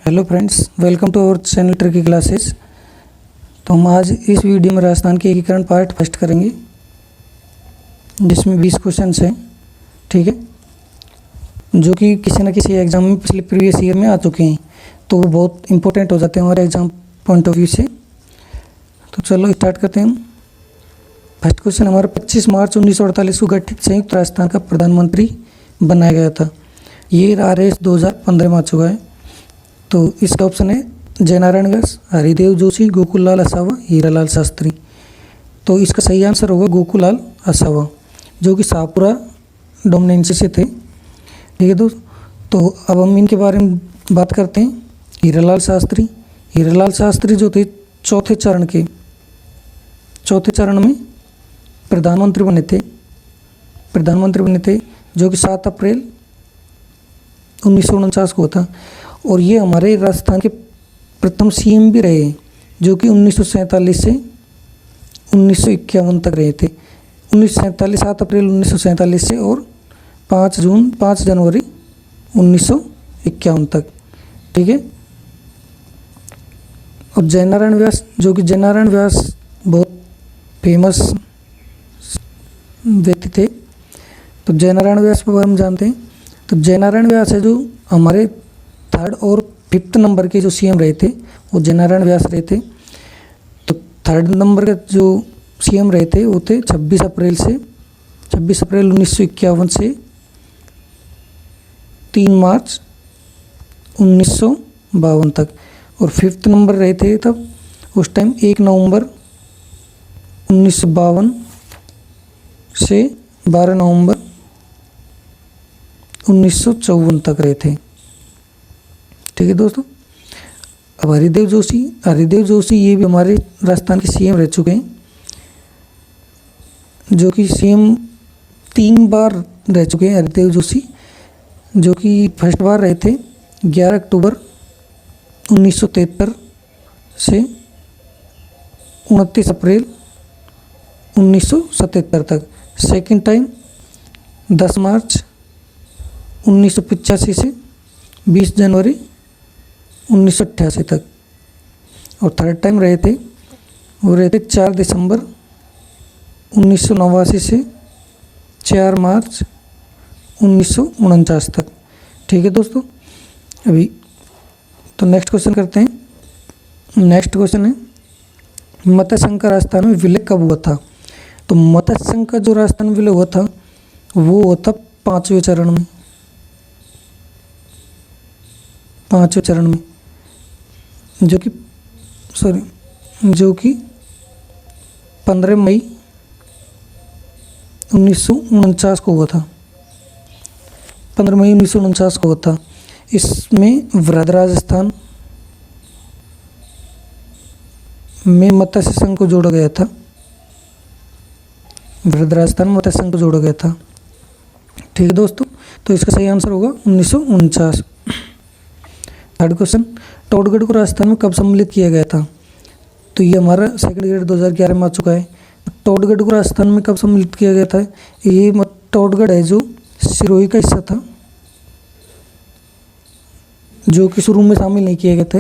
Hello friends, welcome to our channel tricky classes. तो हम आज इस वीडियो में राजस्थान के एकीकरण पार्ट फर्स्ट करेंगे, जिसमें 20 क्वेश्चंस हैं। ठीक है, जो कि किसी न किसी एग्ज़ाम में पिछले प्रीवियस ईयर में आ चुके हैं, तो वो बहुत इंपॉर्टेंट हो जाते हैं हमारे एग्ज़ाम पॉइंट ऑफ व्यू से। तो चलो स्टार्ट करते हैं हम। फर्स्ट क्वेश्चन हमारा 25 मार्च 1948 को गठित संयुक्त राजस्थान का प्रधानमंत्री बनाया गया था। ये RS 2015 में आ चुका है। तो इसका ऑप्शन है जयनारायण व्यास, हरिदेव जोशी, गोकुललाल आसावा, हीरालाल शास्त्री। तो इसका सही आंसर होगा गोकुललाल आसावा, जो कि शाहपुरा डोमिनेंसी से थे। ठीक है दोस्त, तो अब हम इनके बारे में बात करते हैं। हीरालाल शास्त्री जो थे चौथे चरण में प्रधानमंत्री बने थे, जो कि 7 अप्रैल 1949 को था। और ये हमारे राजस्थान के प्रथम CM भी रहे हैं, जो कि 1947 से 1951 तक रहे थे। 7 अप्रैल 1947 से और 5 जनवरी 1951 तक। ठीक है, और जयनारायण व्यास बहुत फेमस व्यक्ति थे। तो जयनारायण व्यास के बारे में जानते हैं। तो जयनारायण व्यास है जो हमारे 3rd और 5th नंबर के जो CM रहे थे, वो जयनारायण व्यास रहे थे। तो 3rd नंबर के जो CM रहे थे वो थे 26 अप्रैल 1951 से 3 मार्च 1952 तक। और 5th नंबर रहे थे तब उस टाइम 1 नवंबर 1952 से 12 नवंबर 1954 तक रहे थे। ठीक है दोस्तों, अब हरिदेव जोशी ये भी हमारे राजस्थान के CM रह चुके हैं, जो कि CM 3 बार रह चुके हैं। हरिदेव जोशी जो कि फर्स्ट बार रहे थे 11 अक्टूबर 1973 से 29 अप्रैल 1977 तक। सेकंड टाइम 10 मार्च 1985 से 20 जनवरी 1988 तक। और 3rd टाइम रहे थे 4 दिसंबर 1989 से 4 मार्च 1949 तक। ठीक है दोस्तों, अभी तो नेक्स्ट क्वेश्चन करते हैं। नेक्स्ट क्वेश्चन है मत्स्य संघ का राजस्थान में विलय कब हुआ था। तो मत्स्य संघ का जो राजस्थान में विलय हुआ था वो हुआ था 5वें चरण में, जो कि 15 मई 1949 को हुआ था। 15 मई 1949 को हुआ था। इसमें वृहद राजस्थान में मत्स्य संघ को जोड़ा गया था। ठीक है दोस्तों, तो इसका सही आंसर होगा 1949। 3rd क्वेश्चन, टोडगढ़ को राजस्थान में कब सम्मिलित किया गया था। तो ये हमारा सेकंड ग्रेड 2011 में आ चुका है। टोडगढ़ को राजस्थान में कब सम्मिलित किया गया था। ये टोडगढ़ है जो सिरोही का हिस्सा था, जो कि शुरू में शामिल नहीं किए गए थे,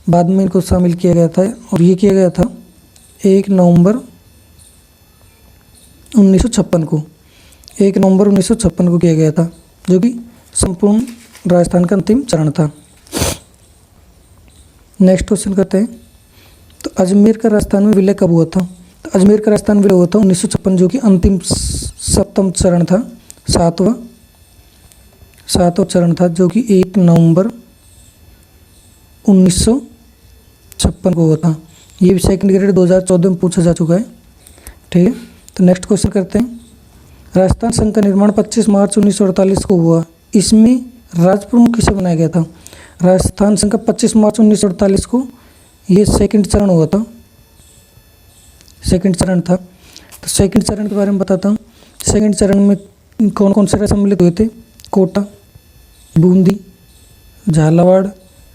बाद में इनको शामिल किया गया था। और ये किया गया था 1 नवंबर 1956 को किया गया था, जो कि संपूर्ण राजस्थान का अंतिम चरण था। नेक्स्ट क्वेश्चन करते हैं। तो अजमेर का राजस्थान में विलय कब हुआ था। तो अजमेर का राजस्थान विलय हुआ था 1956, जो कि अंतिम 7वां चरण था, 7वां चरण था, जो कि 1 नवंबर 1956 को हुआ था। ये भी सेकंड ग्रेड 2014 में पूछा जा चुका है। ठीक है, तो नेक्स्ट क्वेश्चन करते हैं। राजस्थान संघ का निर्माण 25 मार्च 1948 को हुआ। इसमें राज्य प्रमुख किसे बनाया गया था। राजस्थान संघ का 25 मार्च 1948 को ये सेकंड चरण हुआ था, सेकंड चरण था। तो सेकंड चरण के बारे में बताता हूँ। सेकंड चरण में कौन कौन से सम्मिलित हुए थे। कोटा, बूंदी, झालावाड़,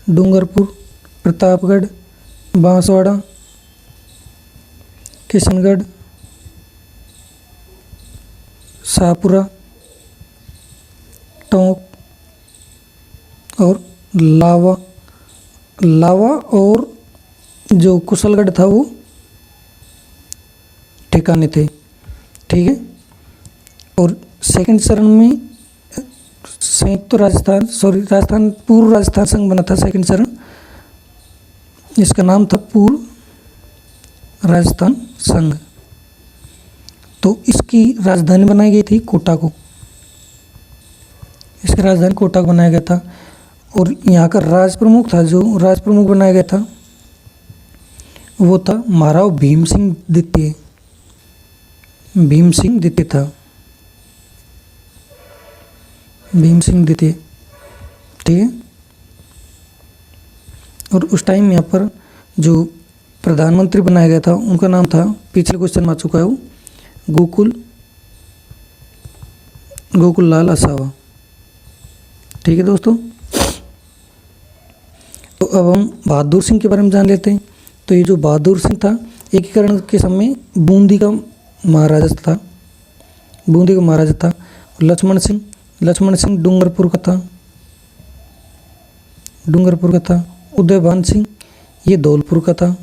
डूंगरपुर, प्रतापगढ़, बांसवाड़ा, किशनगढ़, शाहपुरा, टोंक और लावा लावा और जो कुशलगढ़ था वो ठिकाने थे। ठीक है। और सेकंड चरण में संयुक्त राजस्थान राजस्थान पूर्व राजस्थान संघ बना था। सेकंड चरण इसका नाम था पूर्व राजस्थान संघ। तो इसकी राजधानी बनाई गई थी कोटा को। इसकी राजधानी कोटा को बनाया गया था। और यहाँ का राज प्रमुख था, जो राज प्रमुख बनाया गया था वो था महाराव भीम सिंह द्वितीय। भीम सिंह द्वितीय था। भीम सिंह द्वितीय। ठीक है। और उस टाइम यहाँ पर जो प्रधानमंत्री बनाया गया था उनका नाम था, पिछले क्वेश्चन में आ चुका है वो, गोकुल लाल आसावा। ठीक है दोस्तों। तो अब हम बहादुर सिंह के बारे में जान लेते हैं। तो ये जो बहादुर सिंह था, एकीकरण के समय बूंदी का महाराजा था। बूंदी का महाराजा था। लक्ष्मण सिंह डूंगरपुर का था। उदयभान सिंह ये धौलपुर का था।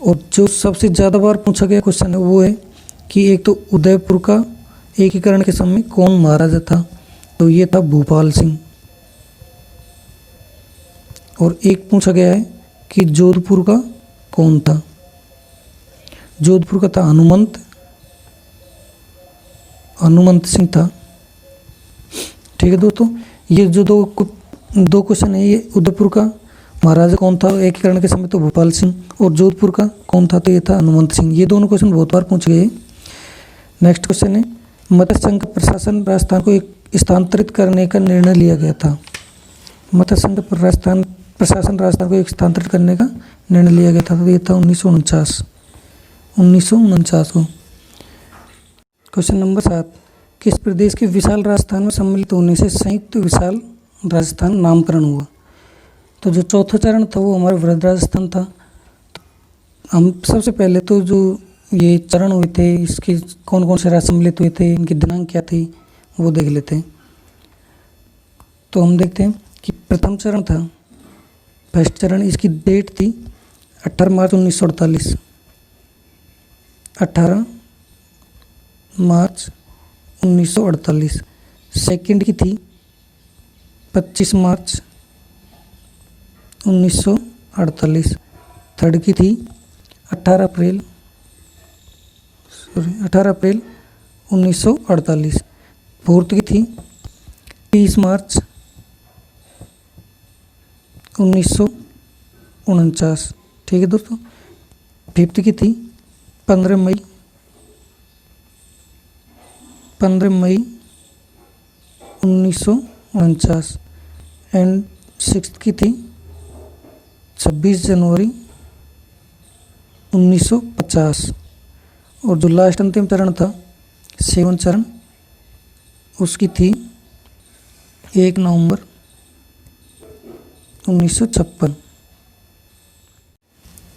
और जो सबसे ज़्यादा बार पूछा गया क्वेश्चन है वो है कि एक तो उदयपुर का एकीकरण के समय कौन महाराजा था, तो ये था भूपाल सिंह। और एक पूछा गया है कि जोधपुर का कौन था। जोधपुर का था हनुमंत सिंह था। ठीक है दोस्तों। ये जो दो क्वेश्चन है, ये उदयपुर का महाराजा कौन था एकीकरण के समय, तो भोपाल सिंह, और जोधपुर का कौन था, तो ये था हनुमंत सिंह। ये दोनों क्वेश्चन बहुत बार पूछे गए। नेक्स्ट क्वेश्चन है, मत्स्य संघ का प्रशासन राजस्थान को स्थानांतरित करने का निर्णय लिया गया था। मत्स्य संघ का प्रशासन राजस्थान को स्थानांतरित करने का निर्णय लिया गया था, तो ये था 1949 को। क्वेश्चन नंबर 7, किस प्रदेश के विशाल राजस्थान में सम्मिलित होने से संयुक्त विशाल राजस्थान नामकरण हुआ। तो जो चौथा चरण था वो हमारा वृहद राजस्थान था। हम सबसे पहले तो जो ये चरण हुए थे, इसके कौन कौन से राज्य सम्मिलित हुए थे, इनकी दिनांक क्या थी, वो देख लेते हैं। तो हम देखते हैं कि प्रथम चरण था, फर्स्ट चरण, इसकी डेट थी 18 मार्च 1948। 18 मार्च 1948। सेकंड की थी 25 मार्च 1948। थर्ड की थी 18 अप्रैल 1948। फोर्थ की थी 30 मार्च 1949। ठीक है दोस्तों। फिफ्थ की थी 15 मई 1949। एंड सिक्स्थ की थी 26 जनवरी 1950। और जो लास्ट अंतिम चरण था, 7वां चरण, उसकी थी 1 नवंबर 1956।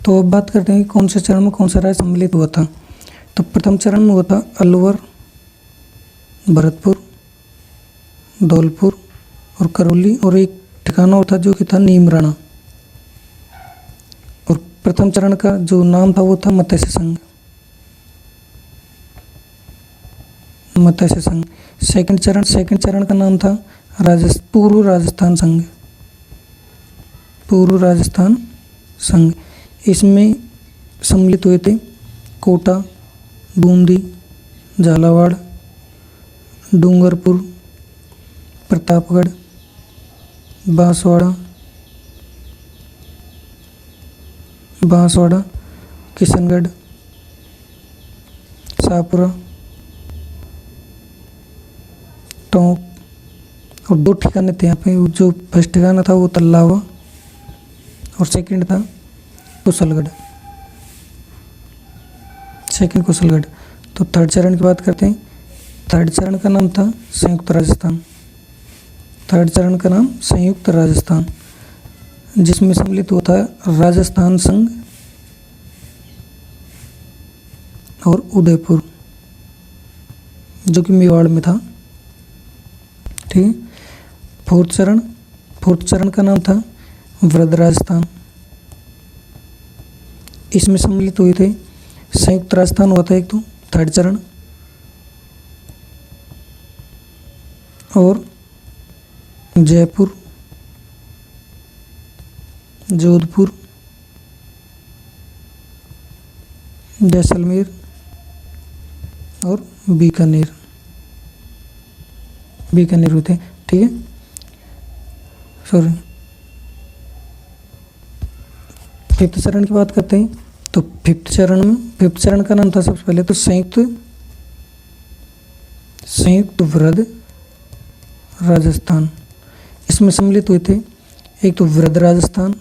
तो अब बात करते हैं कि कौन से चरण में कौन सा राज्य सम्मिलित हुआ था। तो प्रथम चरण में हुआ था अलवर, भरतपुर, धौलपुर और करौली, और एक ठिकाना और था जो कि था नीमराणा। और प्रथम चरण का जो नाम था वो था मत्स्य संघ। सेकंड चरण का नाम था पूर्व राजस्थान संघ। इसमें सम्मिलित हुए थे कोटा, बूंदी, झालावाड़, डूंगरपुर, प्रतापगढ़, बांसवाड़ा, किशनगढ़, शाहपुरा, टोंक, और 2 ठिकाने थे यहाँ पे। जो फर्स्ट ठिकाना था वो तल्लावा और सेकंड था कुशलगढ़। तो थर्ड चरण की बात करते हैं। थर्ड चरण का नाम था संयुक्त राजस्थान, जिसमें सम्मिलित हुआ था राजस्थान संघ और उदयपुर, जो कि मेवाड़ में था। ठीक है। फोर्थ चरण का नाम था वृद्ध राजस्थान, इसमें सम्मिलित हुए थे। संयुक्त राजस्थान हुआ था एक तो थर्ड चरण, और जयपुर, जोधपुर, जैसलमेर और बीकानेर हुए थे। ठीक है, सॉरी, फिफ्थ चरण की बात करते हैं। तो फिफ्थ चरण का नाम था सबसे पहले तो संयुक्त वृद्ध राजस्थान। इसमें सम्मिलित हुए थे एक तो वृद्ध राजस्थान,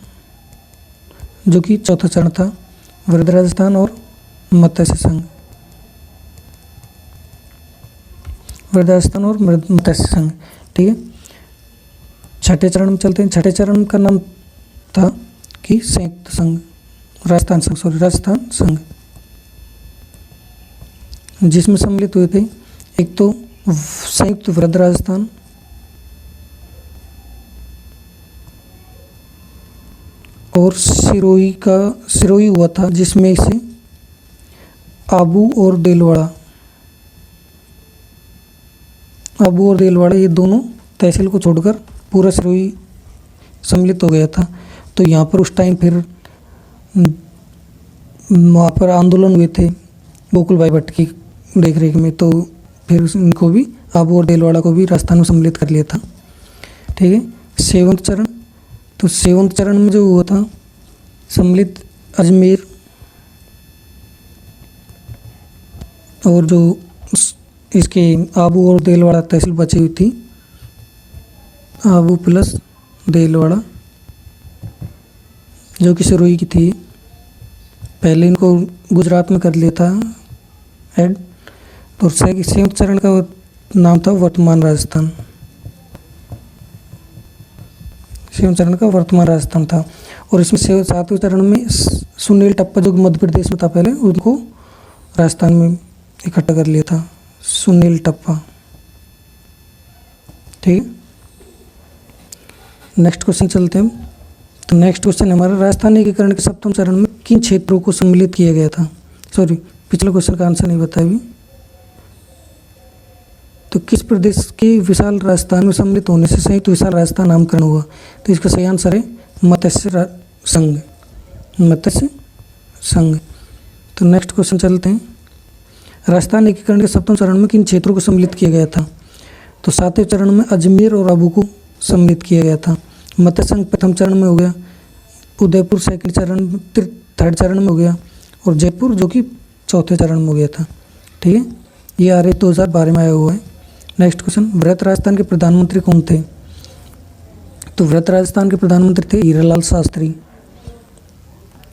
जो कि चौथा चरण था, वृद्ध राजस्थान और मत्स्य संघ, वृद्ध राजस्थान और मत्स्य संघ। ठीक है, छठे चरण में चलते हैं। छठे चरण का नाम था कि संयुक्त संघ राजस्थान संघ, जिसमें सम्मिलित हुए थे एक तो संयुक्त वृद्ध राजस्थान, और सिरोही हुआ था, जिसमें से आबू और देलवाड़ा ये दोनों तहसील को छोड़कर पूरा सिरोही सम्मिलित हो गया था। तो यहाँ पर उस टाइम फिर वहाँ पर आंदोलन हुए थे गोकुल भाई भट्ट की देखरेख में, तो फिर इनको भी, आबू और देलवाड़ा को भी राजस्थान में सम्मिलित कर लिया था। ठीक है, सेवंथ चरण, तो सेवंथ चरण में जो हुआ था सम्मिलित अजमेर, और जो इसके आबू और देलवाड़ा तहसील बची हुई थी, आबू प्लस देलवाड़ा, जो कि सिरोही की थी। पहले इनको गुजरात में कर लिया था ऐड। तो संयुक्त चरण का नाम था वर्तमान राजस्थान, संयुक्त चरण का वर्तमान राजस्थान था। और इसमें सातवें चरण में सुनील टप्पा, जो मध्य प्रदेश में था पहले, उनको राजस्थान में इकट्ठा कर लिया था, सुनील टप्पा। ठीक है, नेक्स्ट क्वेश्चन चलते हैं। तो नेक्स्ट क्वेश्चन हमारा, राजस्थान एकीकरण के सप्तम चरण में किन क्षेत्रों को सम्मिलित किया गया था? सॉरी, पिछले क्वेश्चन का आंसर नहीं बताया अभी। तो किस प्रदेश के विशाल राजस्थान में सम्मिलित होने से संयुक्त विशाल राजस्थान नामकरण हुआ? तो इसका सही आंसर है मत्स्य संघ। तो नेक्स्ट क्वेश्चन चलते हैं। राजस्थान एकीकरण के सप्तम चरण में किन क्षेत्रों को सम्मिलित किया गया था? तो सातवें चरण में अजमेर और आबू को सम्मिलित किया गया था। मत्स्य संघ प्रथम चरण में हो गया, उदयपुर थर्ड चरण में हो गया, और जयपुर जो कि चौथे चरण में हो गया था। ठीक है, ये आर 2012 में आया हुआ है। नेक्स्ट क्वेश्चन, वृहत राजस्थान के प्रधानमंत्री कौन थे? तो वृहत राजस्थान के प्रधानमंत्री थे हीरालाल शास्त्री।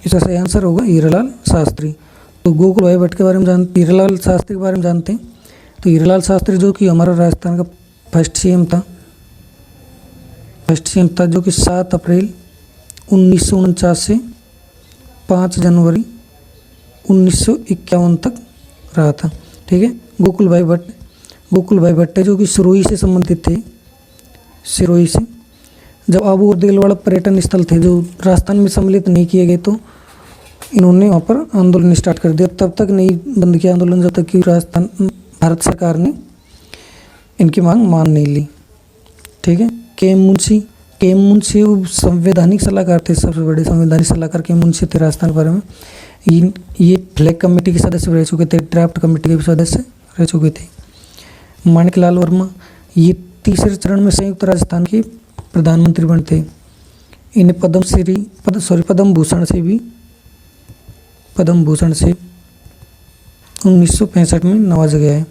इसका सही आंसर होगा हीरालाल शास्त्री। तो गोकुल भाई भट्ट के बारे में हीरालाल शास्त्री के बारे में जानते हैं। तो हीरालाल शास्त्री जो कि हमारा राजस्थान का फर्स्ट सीएम था, जो कि 7 अप्रैल 1949 से 5 जनवरी 1951 तक रहा था। ठीक है, गोकुल भाई भट्ट जो कि सिरोही से संबंधित थे, सिरोही से। जब आबू और देलवाड़ा पर्यटन स्थल थे जो राजस्थान में सम्मिलित नहीं किए गए, तो इन्होंने वहाँ पर आंदोलन स्टार्ट कर दिया। तब तक नहीं बंद किया आंदोलन जब तक कि भारत सरकार ने इनकी मांग मान नहीं ली। ठीक है, के एम मुंशी संवैधानिक सलाहकार थे, सबसे बड़े संवैधानिक सलाहकार के मुंशी थे राजस्थान के बारे में। ये फ्लैग कमेटी के सदस्य रह चुके थे, ड्राफ्ट कमेटी के सदस्य रह चुके थे। माणिकलाल वर्मा, ये तीसरे चरण में संयुक्त राजस्थान के प्रधानमंत्री बने थे। इन्हें पद्म भूषण से 1965 में नवाजा गया है।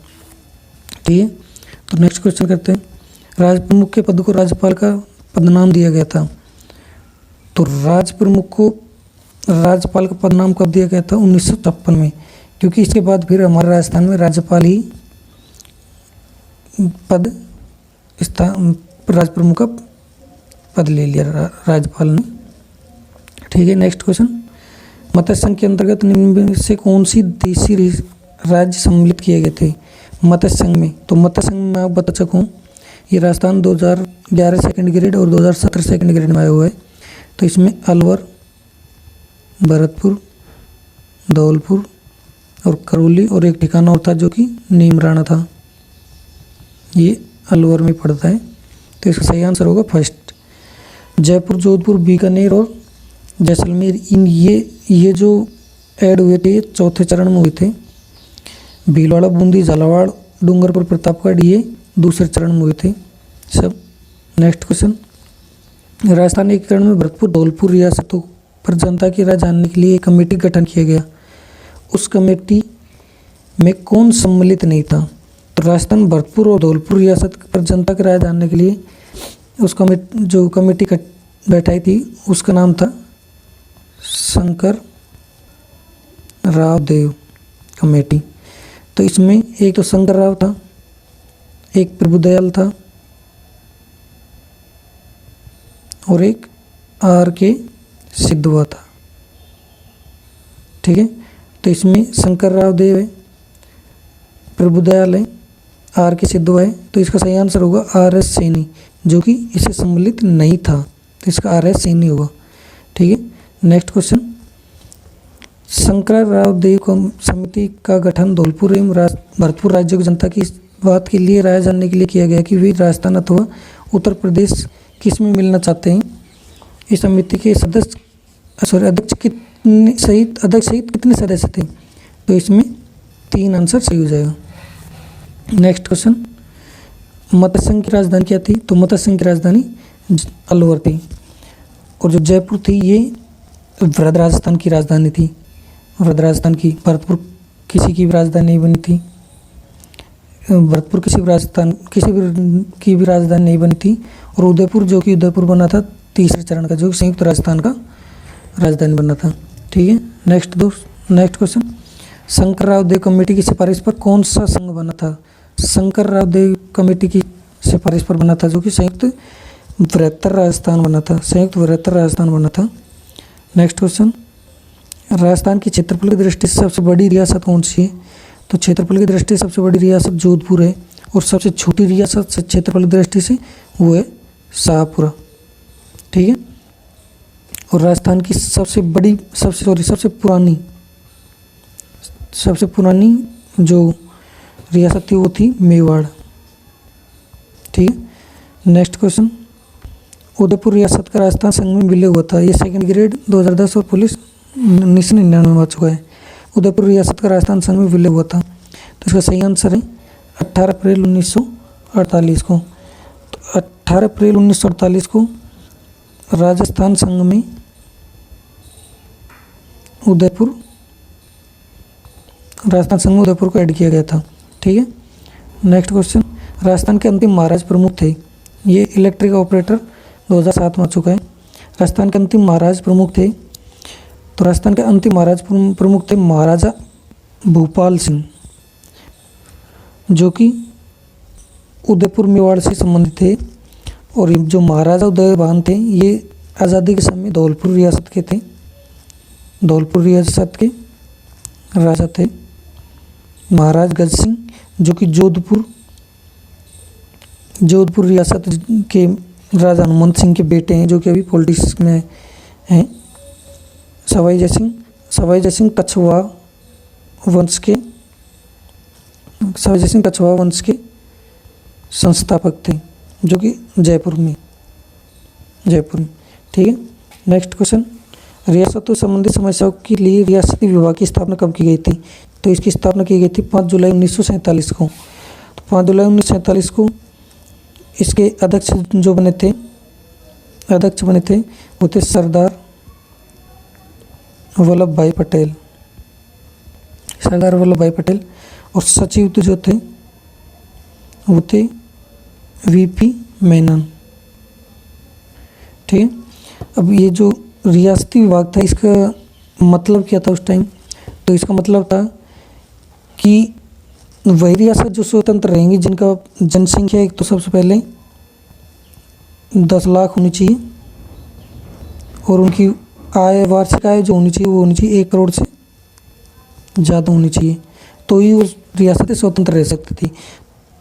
ठीक है, तो नेक्स्ट क्वेश्चन करते हैं। राज प्रमुख के पद को राज्यपाल का पदनाम दिया गया था। तो राज प्रमुख को राज्यपाल का पदनाम कब दिया गया था? 1956 में, क्योंकि इसके बाद फिर हमारे राजस्थान में राज्यपाल ही राज प्रमुख का पद ले लिया राज्यपाल ने। ठीक है, नेक्स्ट क्वेश्चन, मत्स्य संघ के अंतर्गत निम्न में से कौन सी देशी राज्य सम्मिलित किए गए थे मत्स्य संघ में? तो मत्स्य संघ में आप बता सकूँ, ये राजस्थान 2011 सेकंड ग्रेड और 2017 सेकंड ग्रेड में आया हुआ है। तो इसमें अलवर, भरतपुर, धौलपुर और करौली और एक ठिकाना और था जो कि नीमराना था। ये अलवर में पड़ता है। तो इसका सही आंसर होगा फर्स्ट। जयपुर, जोधपुर, बीकानेर और जैसलमेर, इन ये जो ऐड हुए थे ये चौथे चरण में हुए थे। भीलवाड़ा, बूंदी, झालावाड़, डूंगरपुर, प्रतापगढ़ ये दूसरे चरण में हुए थे सब। नेक्स्ट क्वेश्चन, राजस्थान एकीकरण में भरतपुर, धौलपुर रियासतों पर जनता की राय जानने के लिए एक कमेटी गठन किया गया। उस कमेटी में कौन सम्मिलित नहीं था? तो राजस्थान, भरतपुर और धौलपुर रियासत पर जनता की राय जानने के लिए उस कमेटी बैठाई थी उसका नाम था शंकर राव देव कमेटी। तो इसमें एक तो शंकर राव था, एक प्रभुदयाल था और एक R.K. सिद्धवा था। ठीक है, तो इसमें शंकर राव देव है, प्रभुदयाल है, R.K. सिद्धवा है। तो इसका सही आंसर होगा R.S. सैनी, जो कि इसे सम्मिलित नहीं था। तो इसका R.S. सैनी होगा। ठीक है, नेक्स्ट क्वेश्चन, शंकर राव देव समिति का गठन धौलपुर एवं भरतपुर राज्यों की जनता की इस बात के लिए राय जानने के लिए किया गया कि वे राजस्थान अथवा उत्तर प्रदेश किस में मिलना चाहते हैं। इस समिति के अध्यक्ष सहित कितने सदस्य थे? तो इसमें 3 आंसर सही हो जाएगा। नेक्स्ट क्वेश्चन, मत्स्य संघ की राजधानी क्या थी? तो मत्स्य संघ की राजधानी अलवर थी। और जो जयपुर थी ये वृहद राजस्थान की राजधानी थी, वृहद राजस्थान की। भरतपुर किसी की भी राजधानी नहीं बनी थी, भरतपुर किसी की भी राजधानी नहीं बनी थी। और उदयपुर, जो कि उदयपुर बना था तीसरे चरण का, जो कि संयुक्त राजस्थान का राजधानी बना था। ठीक है, नेक्स्ट क्वेश्चन, शंकर राव देव कमेटी की सिफारिश पर कौन सा संघ बना था? शंकर राव देव कमेटी की सिफारिश पर बना था जो कि संयुक्त वृहत्तर राजस्थान बना था। नेक्स्ट क्वेश्चन, राजस्थान की क्षेत्रफल की दृष्टि से सबसे बड़ी रियासत कौन सी है? तो क्षेत्रफल की दृष्टि से सबसे बड़ी रियासत जोधपुर है और सबसे छोटी रियासत क्षेत्रफल की दृष्टि से वो है शाहपुरा। ठीक है, और राजस्थान की सबसे पुरानी जो रियासत थी वो थी मेवाड़। ठीक है, नेक्स्ट क्वेश्चन, उदयपुर रियासत का राजस्थान संघ में विलय हुआ था। ये सेकंड ग्रेड 2010 और पुलिस 1999 में आ चुका है। उदयपुर रियासत का राजस्थान संघ में विलय हुआ था। तो इसका सही आंसर है 18 अप्रैल 1948 को। तो 18 अप्रैल 1948 को राजस्थान संघ में राजस्थान संघ में उदयपुर को ऐड किया गया था। ठीक है, नेक्स्ट क्वेश्चन, राजस्थान के अंतिम महाराज प्रमुख थे। ये इलेक्ट्रिक ऑपरेटर 2007 में आ चुका है। राजस्थान के अंतिम महाराज प्रमुख थे, तो राजस्थान के अंतिम महाराज प्रमुख थे महाराजा भूपाल सिंह, जो कि उदयपुर मेवाड़ से संबंधित थे। और जो महाराजा उदयभान थे ये आज़ादी के समय धौलपुर रियासत के थे, धौलपुर रियासत के राजा थे। महाराज गज सिंह जो कि जोधपुर रियासत के राजा हनुमंत सिंह के बेटे हैं, जो कि अभी पॉलिटिक्स में हैं। सवाई जय सिंह कछवाहा वंश के संस्थापक थे, जो कि जयपुर में। ठीक है, नेक्स्ट क्वेश्चन, रियासतों संबंधित समस्याओं के लिए रियासती विभाग की स्थापना कब की गई थी? तो इसकी स्थापना की गई थी 5 जुलाई 1947 को। तो 5 जुलाई 1947 को इसके अध्यक्ष बने थे वो थे सरदार वल्लभ भाई पटेल। और सचिव जो थे वो थे VP मेनन। ठीक है, अब ये जो रियासती विभाग था इसका मतलब क्या था उस टाइम? तो इसका मतलब था कि वही रियासत जो स्वतंत्र रहेंगी जिनका जनसंख्या एक तो सबसे पहले 10 लाख होनी चाहिए और उनकी वार्षिक आय जो होनी चाहिए वो होनी चाहिए 1 करोड़ से ज़्यादा होनी चाहिए, तो ही उस रियासतें स्वतंत्र रह सकती थी।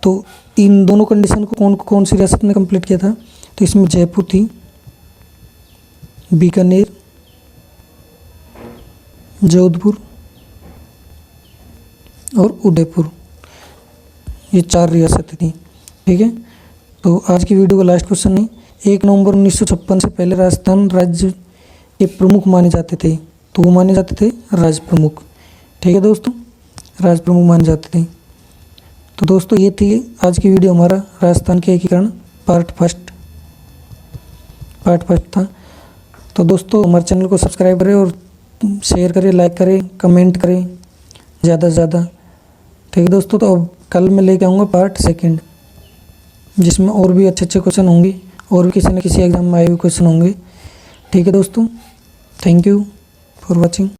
तो इन दोनों कंडीशन को कौन सी रियासत ने कंप्लीट किया था? तो इसमें जयपुर थी, बीकानेर, जोधपुर और उदयपुर, ये 4 रियासतें थी। ठीक है, तो आज की वीडियो का लास्ट क्वेश्चन है, 1 नवंबर 1956 से पहले राजस्थान राज्य के प्रमुख माने जाते थे, तो वो माने जाते थे राज प्रमुख। ठीक है दोस्तों, राज प्रमुख माने जाते थे। तो दोस्तों ये थी आज की वीडियो, हमारा राजस्थान के एकीकरण पार्ट फर्स्ट था। तो दोस्तों हमारे चैनल को सब्सक्राइब करें और शेयर करें, लाइक करें, कमेंट करें ज़्यादा से ज़्यादा। ठीक है दोस्तों, तो अब कल मैं लेके आऊँगा पार्ट सेकंड, जिसमें और भी अच्छे अच्छे क्वेश्चन होंगे और भी किसी न किसी एग्जाम में आए हुए क्वेश्चन होंगे। ठीक है दोस्तों, थैंक यू फॉर वॉचिंग।